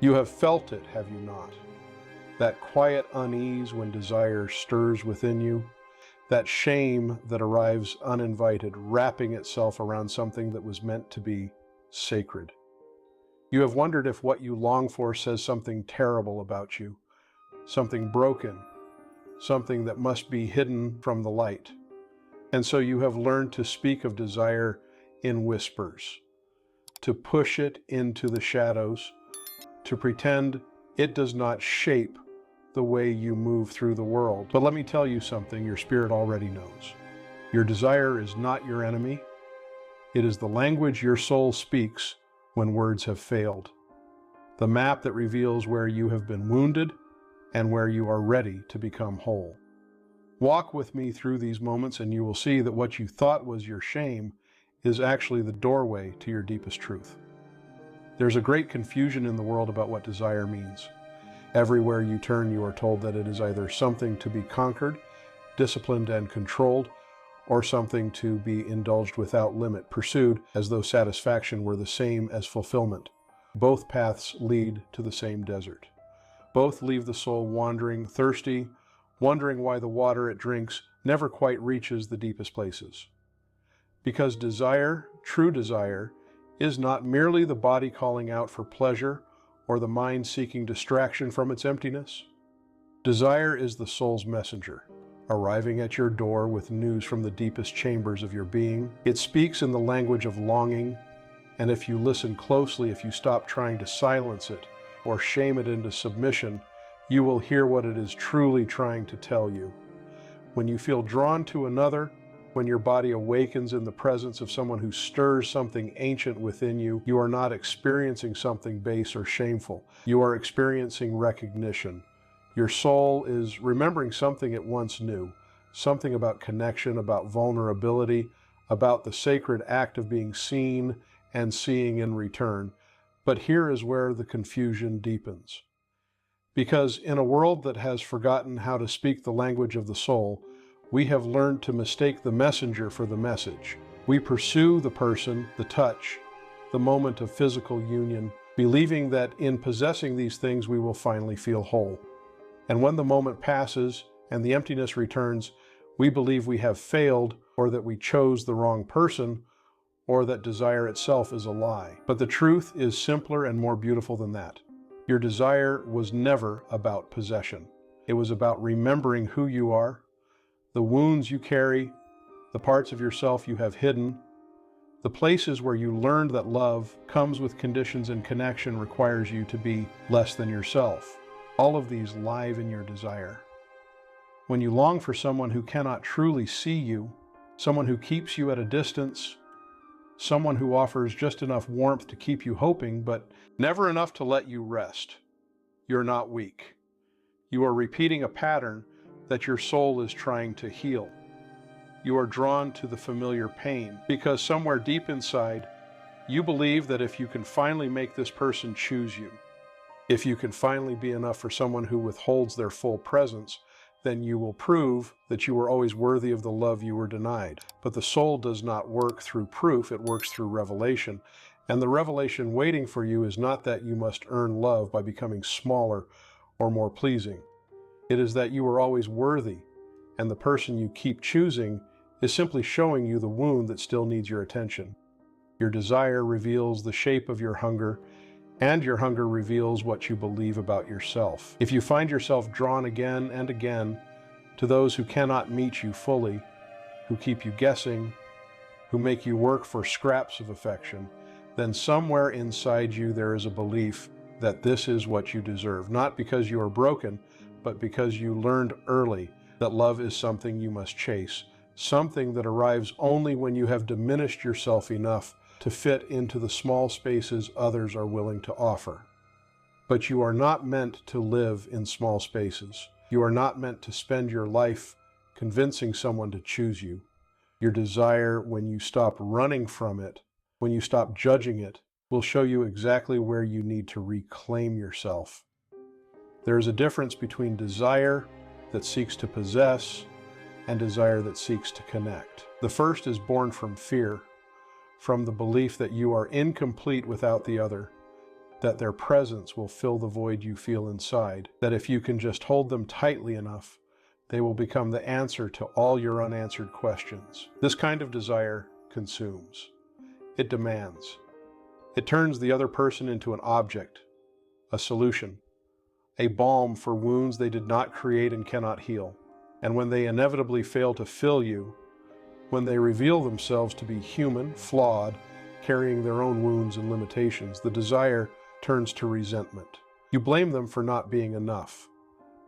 You have felt it, have you not? That quiet unease when desire stirs within you, that shame that arrives uninvited, wrapping itself around something that was meant to be sacred. You have wondered if what you long for says something terrible about you, something broken, something that must be hidden from the light. And so you have learned to speak of desire in whispers, to push it into the shadows, to pretend it does not shape the way you move through the world. But let me tell you something your spirit already knows. Your desire is not your enemy. It is the language your soul speaks when words have failed. The map that reveals where you have been wounded and where you are ready to become whole. Walk with me through these moments and you will see that what you thought was your shame is actually the doorway to your deepest truth. There's a great confusion in the world about what desire means. Everywhere you turn, you are told that it is either something to be conquered, disciplined and controlled, or something to be indulged without limit, pursued as though satisfaction were the same as fulfillment. Both paths lead to the same desert. Both leave the soul wandering, thirsty, wondering why the water it drinks never quite reaches the deepest places. Because desire, true desire, is not merely the body calling out for pleasure or the mind seeking distraction from its emptiness. Desire is the soul's messenger, arriving at your door with news from the deepest chambers of your being. It speaks in the language of longing, and if you listen closely, if you stop trying to silence it or shame it into submission, you will hear what it is truly trying to tell you. When you feel drawn to another, when your body awakens in the presence of someone who stirs something ancient within you, you are not experiencing something base or shameful. You are experiencing recognition. Your soul is remembering something it once knew, something about connection, about vulnerability, about the sacred act of being seen and seeing in return. But here is where the confusion deepens. Because in a world that has forgotten how to speak the language of the soul, we have learned to mistake the messenger for the message. We pursue the person, the touch, the moment of physical union, believing that in possessing these things we will finally feel whole. And when the moment passes and the emptiness returns, we believe we have failed, or that we chose the wrong person, or that desire itself is a lie. But the truth is simpler and more beautiful than that. Your desire was never about possession. It was about remembering who you are, the wounds you carry, the parts of yourself you have hidden, the places where you learned that love comes with conditions and connection requires you to be less than yourself. All of these live in your desire. When you long for someone who cannot truly see you, someone who keeps you at a distance, someone who offers just enough warmth to keep you hoping, but never enough to let you rest, you're not weak. You are repeating a pattern that your soul is trying to heal. You are drawn to the familiar pain because somewhere deep inside, you believe that if you can finally make this person choose you, if you can finally be enough for someone who withholds their full presence, then you will prove that you were always worthy of the love you were denied. But the soul does not work through proof, it works through revelation. And the revelation waiting for you is not that you must earn love by becoming smaller or more pleasing. It is that you are always worthy, and the person you keep choosing is simply showing you the wound that still needs your attention. Your desire reveals the shape of your hunger, and your hunger reveals what you believe about yourself. If you find yourself drawn again and again to those who cannot meet you fully, who keep you guessing, who make you work for scraps of affection, then somewhere inside you there is a belief that this is what you deserve, not because you are broken, but because you learned early that love is something you must chase, something that arrives only when you have diminished yourself enough to fit into the small spaces others are willing to offer. But you are not meant to live in small spaces. You are not meant to spend your life convincing someone to choose you. Your desire, when you stop running from it, when you stop judging it, will show you exactly where you need to reclaim yourself. There is a difference between desire that seeks to possess and desire that seeks to connect. The first is born from fear, from the belief that you are incomplete without the other, that their presence will fill the void you feel inside, that if you can just hold them tightly enough, they will become the answer to all your unanswered questions. This kind of desire consumes. It demands. It turns the other person into an object, a solution, a balm for wounds they did not create and cannot heal. And when they inevitably fail to fill you, when they reveal themselves to be human, flawed, carrying their own wounds and limitations, the desire turns to resentment. You blame them for not being enough,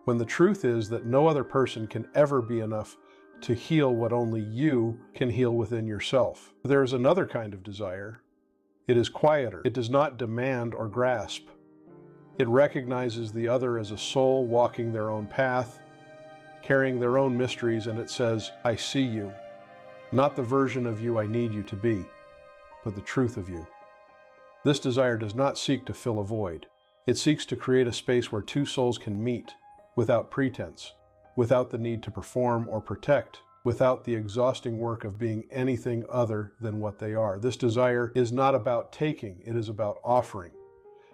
when the truth is that no other person can ever be enough to heal what only you can heal within yourself. There is another kind of desire. It is quieter. It does not demand or grasp. It recognizes the other as a soul walking their own path, carrying their own mysteries, and it says, I see you. Not the version of you I need you to be, but the truth of you. This desire does not seek to fill a void. It seeks to create a space where two souls can meet, without pretense, without the need to perform or protect, without the exhausting work of being anything other than what they are. This desire is not about taking, it is about offering.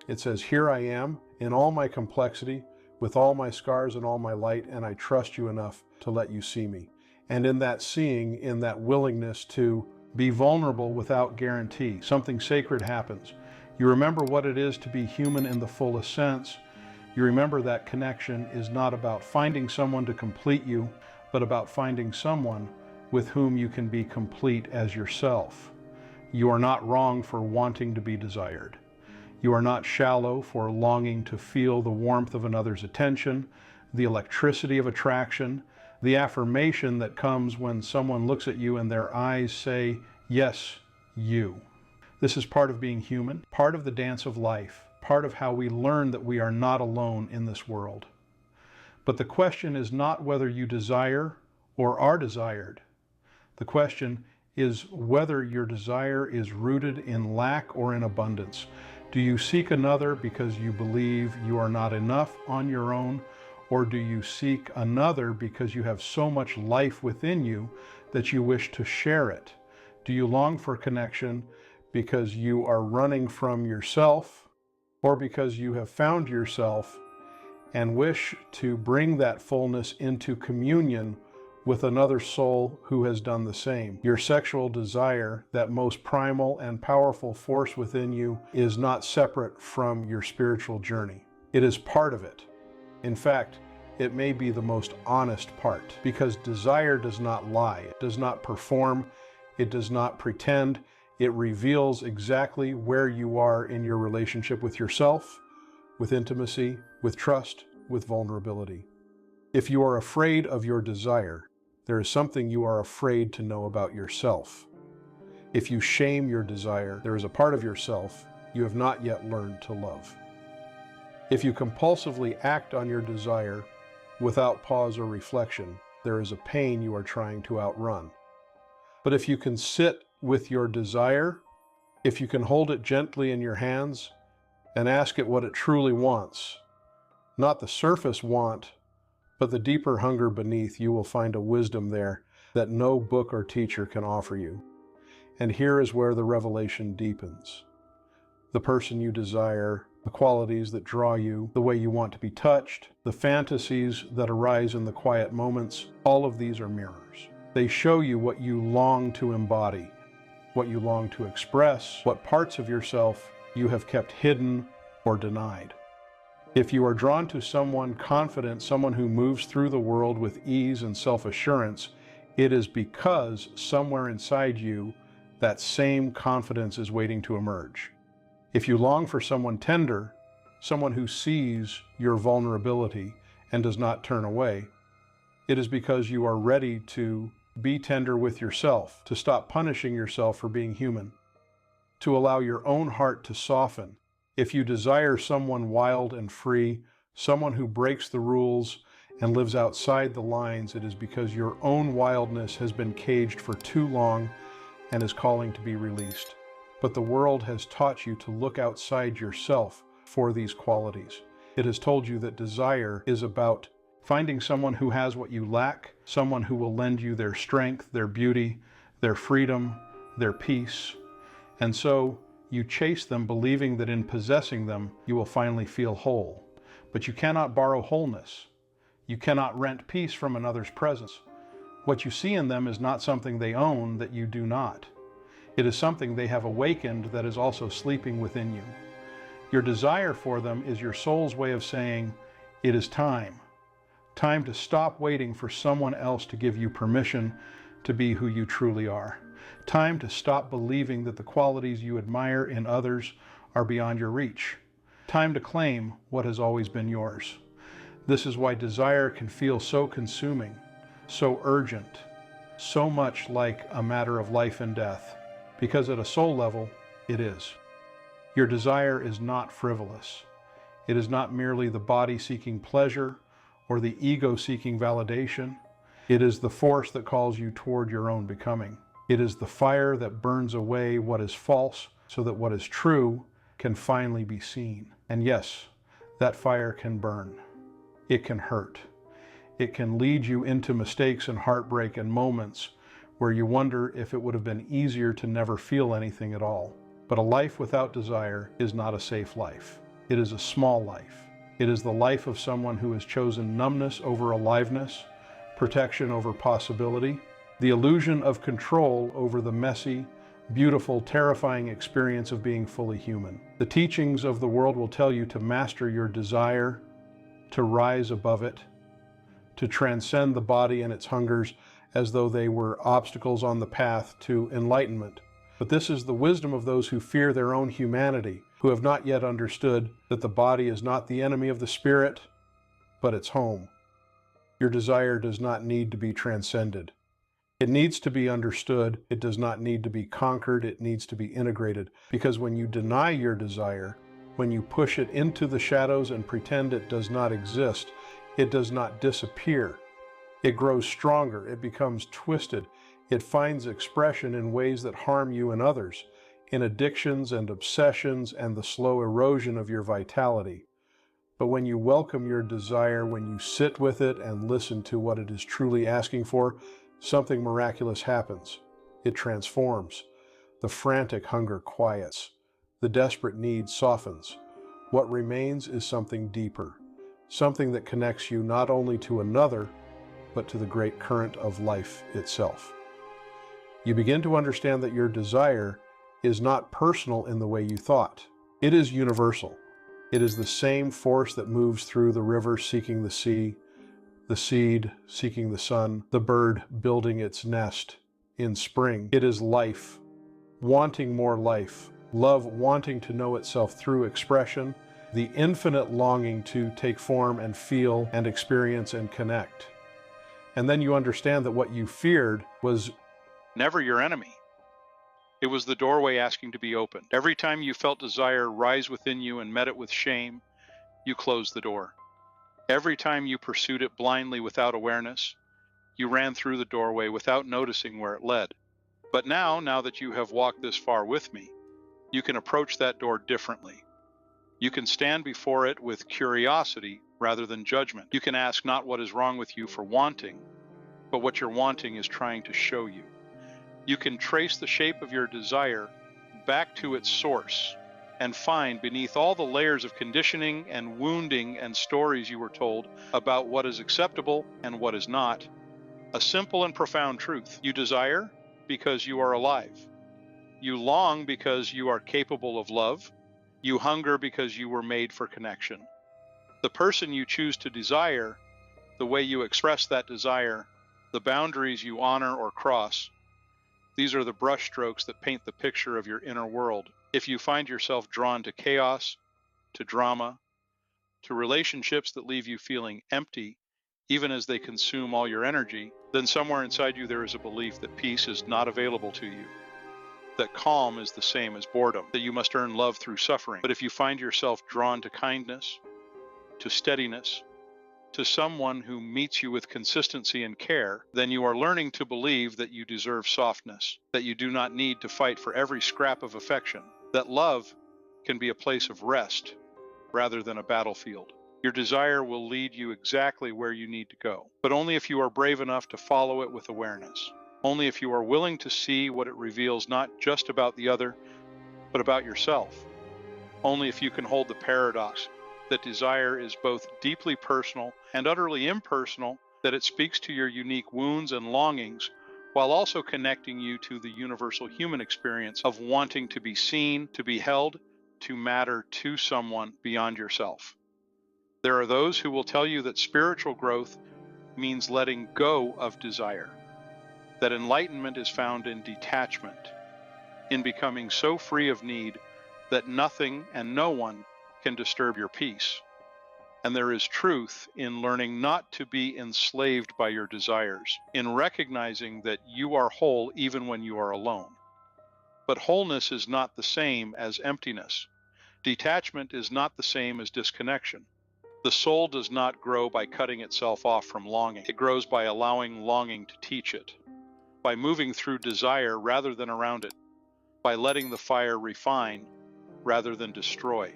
It says, here I am, in all my complexity, with all my scars and all my light, and I trust you enough to let you see me. And in that seeing, in that willingness to be vulnerable without guarantee, something sacred happens. You remember what it is to be human in the fullest sense. You remember that connection is not about finding someone to complete you, but about finding someone with whom you can be complete as yourself. You are not wrong for wanting to be desired. You are not shallow for longing to feel the warmth of another's attention, the electricity of attraction, the affirmation that comes when someone looks at you and their eyes say, yes, you. This is part of being human, part of the dance of life, part of how we learn that we are not alone in this world. But the question is not whether you desire or are desired. The question is whether your desire is rooted in lack or in abundance. Do you seek another because you believe you are not enough on your own? Or do you seek another because you have so much life within you that you wish to share it? Do you long for connection because you are running from yourself, or because you have found yourself and wish to bring that fullness into communion with another soul who has done the same? Your sexual desire, that most primal and powerful force within you, is not separate from your spiritual journey. It is part of it. In fact, it may be the most honest part, because desire does not lie, it does not perform, it does not pretend. It reveals exactly where you are in your relationship with yourself, with intimacy, with trust, with vulnerability. If you are afraid of your desire, there is something you are afraid to know about yourself. If you shame your desire, there is a part of yourself you have not yet learned to love. If you compulsively act on your desire without pause or reflection, there is a pain you are trying to outrun. But if you can sit with your desire, if you can hold it gently in your hands and ask it what it truly wants, not the surface want, but the deeper hunger beneath, you will find a wisdom there that no book or teacher can offer you. And here is where the revelation deepens. The person you desire, the qualities that draw you, the way you want to be touched, the fantasies that arise in the quiet moments, all of these are mirrors. They show you what you long to embody, what you long to express, what parts of yourself you have kept hidden or denied. If you are drawn to someone confident, someone who moves through the world with ease and self-assurance, it is because somewhere inside you, that same confidence is waiting to emerge. If you long for someone tender, someone who sees your vulnerability and does not turn away, it is because you are ready to be tender with yourself, to stop punishing yourself for being human, to allow your own heart to soften. If you desire someone wild and free, someone who breaks the rules and lives outside the lines, it is because your own wildness has been caged for too long and is calling to be released. But the world has taught you to look outside yourself for these qualities. It has told you that desire is about finding someone who has what you lack, someone who will lend you their strength, their beauty, their freedom, their peace. And so You chase them, believing that in possessing them, you will finally feel whole. But you cannot borrow wholeness. You cannot rent peace from another's presence. What you see in them is not something they own that you do not. It is something they have awakened that is also sleeping within you. Your desire for them is your soul's way of saying, it is time. Time to stop waiting for someone else to give you permission to be who you truly are. Time to stop believing that the qualities you admire in others are beyond your reach. Time to claim what has always been yours. This is why desire can feel so consuming, so urgent, so much like a matter of life and death, because at a soul level, it is. Your desire is not frivolous. It is not merely the body seeking pleasure or the ego seeking validation. It is the force that calls you toward your own becoming. It is the fire that burns away what is false so that what is true can finally be seen. And yes, that fire can burn. It can hurt. It can lead you into mistakes and heartbreak and moments where you wonder if it would have been easier to never feel anything at all. But a life without desire is not a safe life. It is a small life. It is the life of someone who has chosen numbness over aliveness, protection over possibility, the illusion of control over the messy, beautiful, terrifying experience of being fully human. The teachings of the world will tell you to master your desire, to rise above it, to transcend the body and its hungers as though they were obstacles on the path to enlightenment. But this is the wisdom of those who fear their own humanity, who have not yet understood that the body is not the enemy of the spirit, but its home. Your desire does not need to be transcended. It needs to be understood. It does not need to be conquered. It needs to be integrated. Because when you deny your desire, when you push it into the shadows and pretend it does not exist, it does not disappear. It grows stronger. It becomes twisted. It finds expression in ways that harm you and others, in addictions and obsessions and the slow erosion of your vitality. But when you welcome your desire, when you sit with it and listen to what it is truly asking for, something miraculous happens. It transforms. The frantic hunger quiets. The desperate need softens. What remains is something deeper, something that connects you not only to another, but to the great current of life itself. You begin to understand that your desire is not personal in the way you thought. It is universal. It is the same force that moves through the river seeking the sea, the seed seeking the sun, the bird building its nest in spring. It is life, wanting more life, love wanting to know itself through expression, the infinite longing to take form and feel and experience and connect. And then you understand that what you feared was never your enemy. It was the doorway asking to be opened. Every time you felt desire rise within you and met it with shame, you closed the door. Every time you pursued it blindly without awareness, you ran through the doorway without noticing where it led. But now that you have walked this far with me, you can approach that door differently. You can stand before it with curiosity rather than judgment. You can ask not what is wrong with you for wanting, but what your wanting is trying to show you. You can trace the shape of your desire back to its source and find beneath all the layers of conditioning and wounding and stories you were told about what is acceptable and what is not, a simple and profound truth. You desire because you are alive. You long because you are capable of love. You hunger because you were made for connection. The person you choose to desire, the way you express that desire, the boundaries you honor or cross, these are the brushstrokes that paint the picture of your inner world. If you find yourself drawn to chaos, to drama, to relationships that leave you feeling empty, even as they consume all your energy, then somewhere inside you there is a belief that peace is not available to you, that calm is the same as boredom, that you must earn love through suffering. But if you find yourself drawn to kindness, to steadiness, to someone who meets you with consistency and care, then you are learning to believe that you deserve softness, that you do not need to fight for every scrap of affection, that love can be a place of rest rather than a battlefield. Your desire will lead you exactly where you need to go, but only if you are brave enough to follow it with awareness. Only if you are willing to see what it reveals not just about the other, but about yourself. Only if you can hold the paradox that desire is both deeply personal and utterly impersonal, that it speaks to your unique wounds and longings, while also connecting you to the universal human experience of wanting to be seen, to be held, to matter to someone beyond yourself. There are those who will tell you that spiritual growth means letting go of desire, that enlightenment is found in detachment, in becoming so free of need that nothing and no one can disturb your peace. And there is truth in learning not to be enslaved by your desires, in recognizing that you are whole even when you are alone. But wholeness is not the same as emptiness. Detachment is not the same as disconnection. The soul does not grow by cutting itself off from longing. It grows by allowing longing to teach it, by moving through desire rather than around it, by letting the fire refine rather than destroy.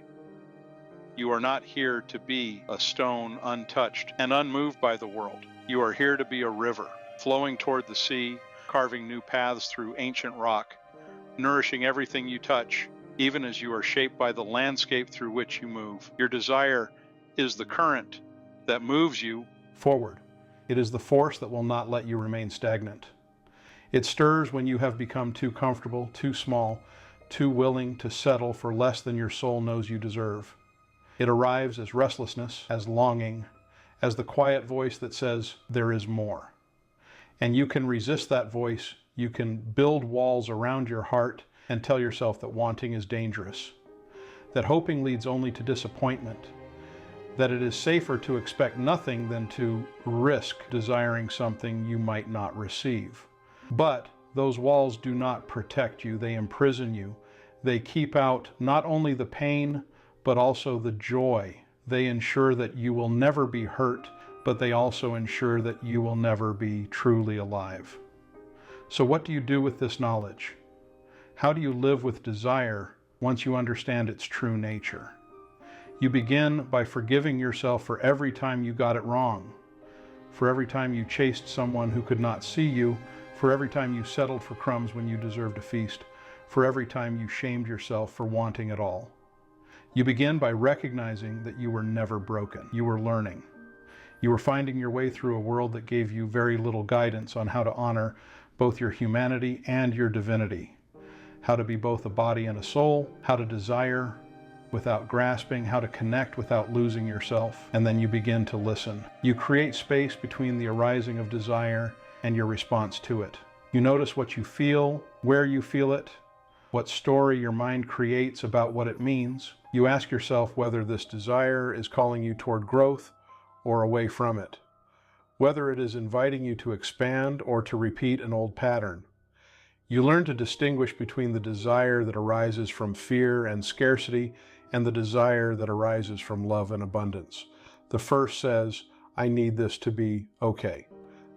You are not here to be a stone untouched and unmoved by the world. You are here to be a river, flowing toward the sea, carving new paths through ancient rock, nourishing everything you touch, even as you are shaped by the landscape through which you move. Your desire is the current that moves you forward. It is the force that will not let you remain stagnant. It stirs when you have become too comfortable, too small, too willing to settle for less than your soul knows you deserve. It arrives as restlessness, as longing, as the quiet voice that says, there is more. And you can resist that voice. You can build walls around your heart and tell yourself that wanting is dangerous, that hoping leads only to disappointment, that it is safer to expect nothing than to risk desiring something you might not receive. But those walls do not protect you, they imprison you. They keep out not only the pain, but also the joy. They ensure that you will never be hurt, but they also ensure that you will never be truly alive. So what do you do with this knowledge? How do you live with desire once you understand its true nature? You begin by forgiving yourself for every time you got it wrong, for every time you chased someone who could not see you, for every time you settled for crumbs when you deserved a feast, for every time you shamed yourself for wanting it all. You begin by recognizing that you were never broken. You were learning. You were finding your way through a world that gave you very little guidance on how to honor both your humanity and your divinity, how to be both a body and a soul, how to desire without grasping, how to connect without losing yourself, and then you begin to listen. You create space between the arising of desire and your response to it. You notice what you feel, where you feel it, what story your mind creates about what it means. You ask yourself whether this desire is calling you toward growth or away from it, whether it is inviting you to expand or to repeat an old pattern. You learn to distinguish between the desire that arises from fear and scarcity and the desire that arises from love and abundance. The first says, I need this to be okay.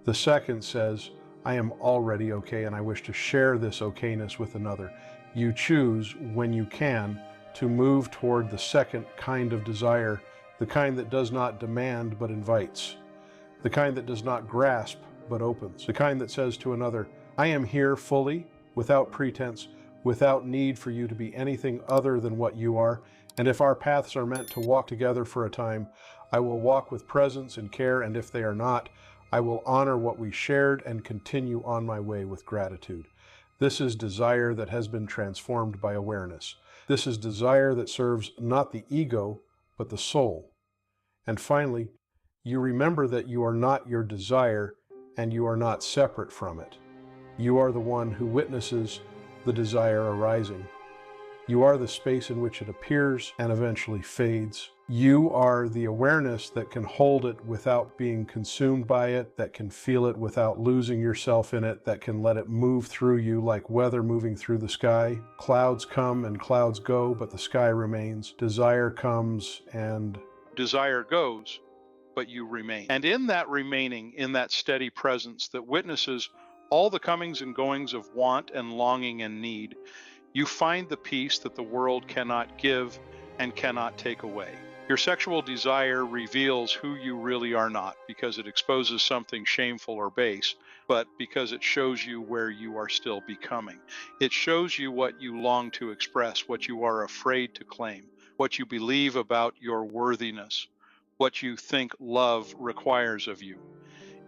The second says, I am already okay and I wish to share this okayness with another. You choose, when you can, to move toward the second kind of desire, the kind that does not demand but invites, the kind that does not grasp but opens, the kind that says to another, I am here fully, without pretense, without need for you to be anything other than what you are, and if our paths are meant to walk together for a time, I will walk with presence and care, and if they are not, I will honor what we shared and continue on my way with gratitude. This is desire that has been transformed by awareness. This is desire that serves not the ego, but the soul. And finally, you remember that you are not your desire and you are not separate from it. You are the one who witnesses the desire arising. You are the space in which it appears and eventually fades. You are the awareness that can hold it without being consumed by it, that can feel it without losing yourself in it, that can let it move through you like weather moving through the sky. Clouds come and clouds go, but the sky remains. Desire comes and desire goes, but you remain. And in that remaining, in that steady presence that witnesses all the comings and goings of want and longing and need, you find the peace that the world cannot give and cannot take away. Your sexual desire reveals who you really are not because it exposes something shameful or base, but because it shows you where you are still becoming. It shows you what you long to express, what you are afraid to claim, what you believe about your worthiness, what you think love requires of you.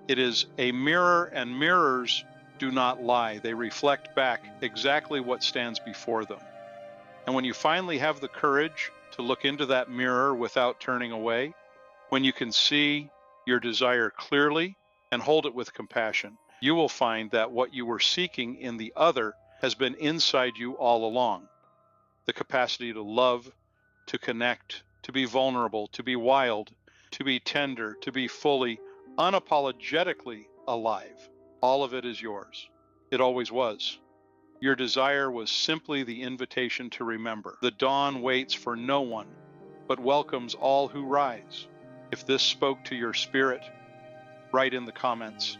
It is a mirror, and mirrors do not lie. They reflect back exactly what stands before them. And when you finally have the courage to look into that mirror without turning away, when you can see your desire clearly and hold it with compassion, you will find that what you were seeking in the other has been inside you all along. The capacity to love, to connect, to be vulnerable, to be wild, to be tender, to be fully, unapologetically alive. All of it is yours. It always was. Your desire was simply the invitation to remember. The dawn waits for no one, but welcomes all who rise. If this spoke to your spirit, write in the comments.